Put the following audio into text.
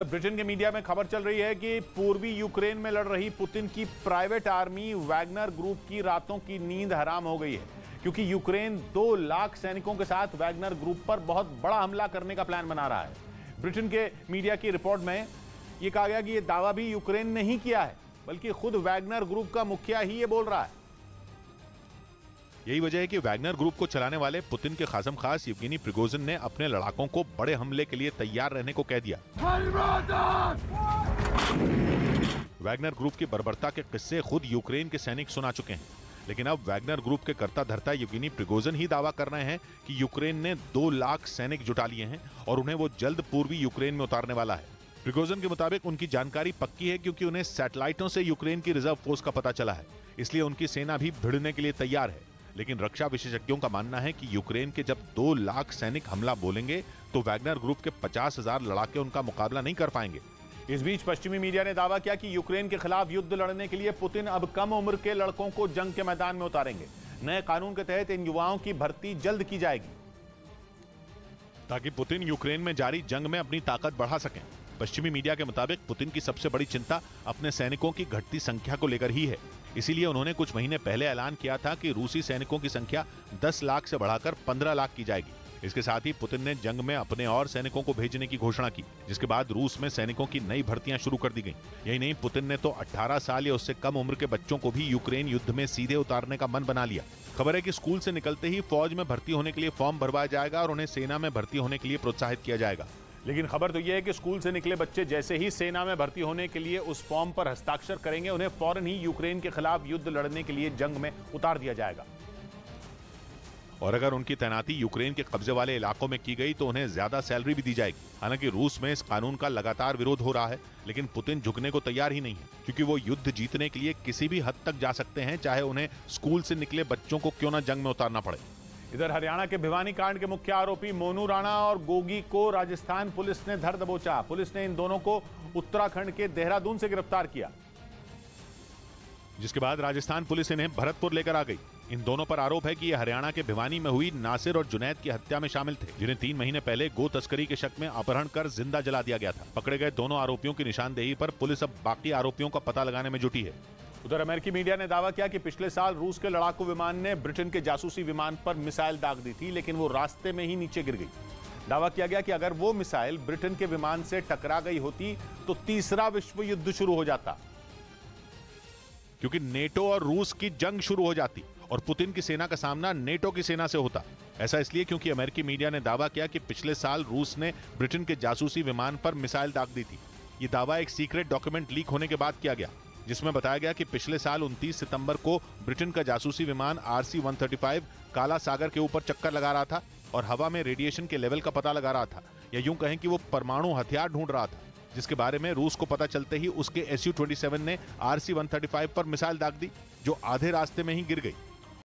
Britain के media में खबर चल रही है कि पूर्वी यूक्रेन में लड़ रही पुतिन की प्राइवेट आर्मी वैगनर ग्रुप की रातों की नींद हराम हो गई है, क्योंकि यूक्रेन 2 लाख सैनिकों के साथ वैगनर ग्रुप पर बहुत बड़ा हमला करने का प्लान बना रहा है। ब्रिटेन के मीडिया की रिपोर्ट में यह कहा गया कि यह दावा भी यूक्रेन ने ही किया है, बल्कि खुद वैगनर ग्रुप का मुखिया ही ये बोल रहा है। यही वजह है कि वैगनर ग्रुप को चलाने वाले पुतिन के खासम खास येवगेनी प्रिगोजिन ने अपने लड़ाकों को बड़े हमले के लिए तैयार रहने को कह दिया। वैगनर ग्रुप की बर्बरता के किस्से खुद यूक्रेन के सैनिक सुना चुके हैं, लेकिन अब वैगनर ग्रुप के कर्ता धर्ता येवगेनी प्रिगोजिन ही दावा कर रहे हैं कि यूक्रेन ने 2 लाख सैनिक जुटा लिए हैं और उन्हें वो जल्द पूर्वी यूक्रेन में उतारने वाला है। प्रिगोजिन के मुताबिक उनकी जानकारी पक्की है, क्योंकि उन्हें सैटेलाइटों से यूक्रेन की रिजर्व फोर्स का पता चला है, इसलिए उनकी सेना भी भिड़ने के लिए तैयार है। लेकिन रक्षा विशेषज्ञों का मानना है कि यूक्रेन के जब 2 लाख सैनिक हमला बोलेंगे तो वैगनर ग्रुप के 50,000 लड़ाके उनका मुकाबला नहीं कर पाएंगे। इस बीच पश्चिमी मीडिया ने दावा किया कि यूक्रेन के खिलाफ युद्ध लड़ने के लिए पुतिन अब कम उम्र के लड़कों को जंग के मैदान में उतारेंगे। नए कानून के तहत इन युवाओं की भर्ती जल्द की जाएगी, ताकि पुतिन यूक्रेन में जारी जंग में अपनी ताकत बढ़ा सकें। पश्चिमी मीडिया के मुताबिक पुतिन की सबसे बड़ी चिंता अपने सैनिकों की घटती संख्या को लेकर ही है। इसीलिए उन्होंने कुछ महीने पहले ऐलान किया था कि रूसी सैनिकों की संख्या 10 लाख से बढ़ाकर 15 लाख की जाएगी। इसके साथ ही पुतिन ने जंग में अपने और सैनिकों को भेजने की घोषणा की, जिसके बाद रूस में सैनिकों की नई भर्तियां शुरू कर दी गईं। यही नहीं, पुतिन ने तो 18 साल या उससे कम उम्र के बच्चों को भी यूक्रेन युद्ध में सीधे उतारने का मन बना लिया। खबर है कि स्कूल से निकलते ही फौज में भर्ती होने के लिए फॉर्म भरवाया जाएगा और उन्हें सेना में भर्ती होने के लिए प्रोत्साहित किया जाएगा। लेकिन खबर तो यह है कि स्कूल से निकले बच्चे जैसे ही सेना में भर्ती होने के लिए उस फॉर्म पर हस्ताक्षर करेंगे, उन्हें फौरन ही यूक्रेन के खिलाफ युद्ध लड़ने के लिए जंग में उतार दिया जाएगा। और अगर उनकी तैनाती यूक्रेन के कब्जे वाले इलाकों में की गई तो उन्हें ज्यादा सैलरी भी दी जाएगी। हालांकि रूस में इस कानून का लगातार विरोध हो रहा है, लेकिन पुतिन झुकने को तैयार ही नहीं है, क्योंकि वो युद्ध जीतने के लिए किसी भी हद तक जा सकते हैं, चाहे उन्हें स्कूल से निकले बच्चों को क्यों न जंग में उतारना पड़े। इधर हरियाणा के भिवानी कांड के मुख्य आरोपी मोनू राणा और गोगी को राजस्थान पुलिस ने धर दबोचा। पुलिस ने इन दोनों को उत्तराखंड के देहरादून से गिरफ्तार किया, जिसके बाद राजस्थान पुलिस इन्हें भरतपुर लेकर आ गई। इन दोनों पर आरोप है कि ये हरियाणा के भिवानी में हुई नासिर और जुनैद की हत्या में शामिल थे, जिन्हें 3 महीने पहले गो तस्करी के शक में अपहरण कर जिंदा जला दिया गया था। पकड़े गए दोनों आरोपियों की निशानदेही पर पुलिस अब बाकी आरोपियों का पता लगाने में जुटी है। उधर अमेरिकी मीडिया ने दावा किया कि पिछले साल रूस के लड़ाकू विमान ने ब्रिटेन के जासूसी विमान पर मिसाइल दाग दी थी, लेकिन वो रास्ते में ही नीचे गिर गई। दावा किया गया कि अगर वो मिसाइल ब्रिटेन के विमान से टकरा गई होती तो तीसरा विश्व युद्ध शुरू हो जाता, क्योंकि नेटो और रूस की जंग शुरू हो जाती और पुतिन की सेना का सामना नेटो की सेना से होता। ऐसा इसलिए क्योंकि अमेरिकी मीडिया ने दावा किया कि पिछले साल रूस ने ब्रिटेन के जासूसी विमान पर मिसाइल दाग दी थी। ये दावा एक सीक्रेट डॉक्यूमेंट लीक होने के बाद किया गया, जिसमें बताया गया कि पिछले साल 29 सितंबर को ब्रिटेन का जासूसी विमान RC-135 काला सागर के ऊपर चक्कर लगा रहा था और हवा में रेडिएशन के लेवल का पता लगा रहा था, या यूं कहें कि वो परमाणु हथियार ढूंढ रहा था, जिसके बारे में रूस को पता चलते ही उसके Su-27 ने RC-135 पर मिसाइल दाग दी, जो आधे रास्ते में ही गिर गई।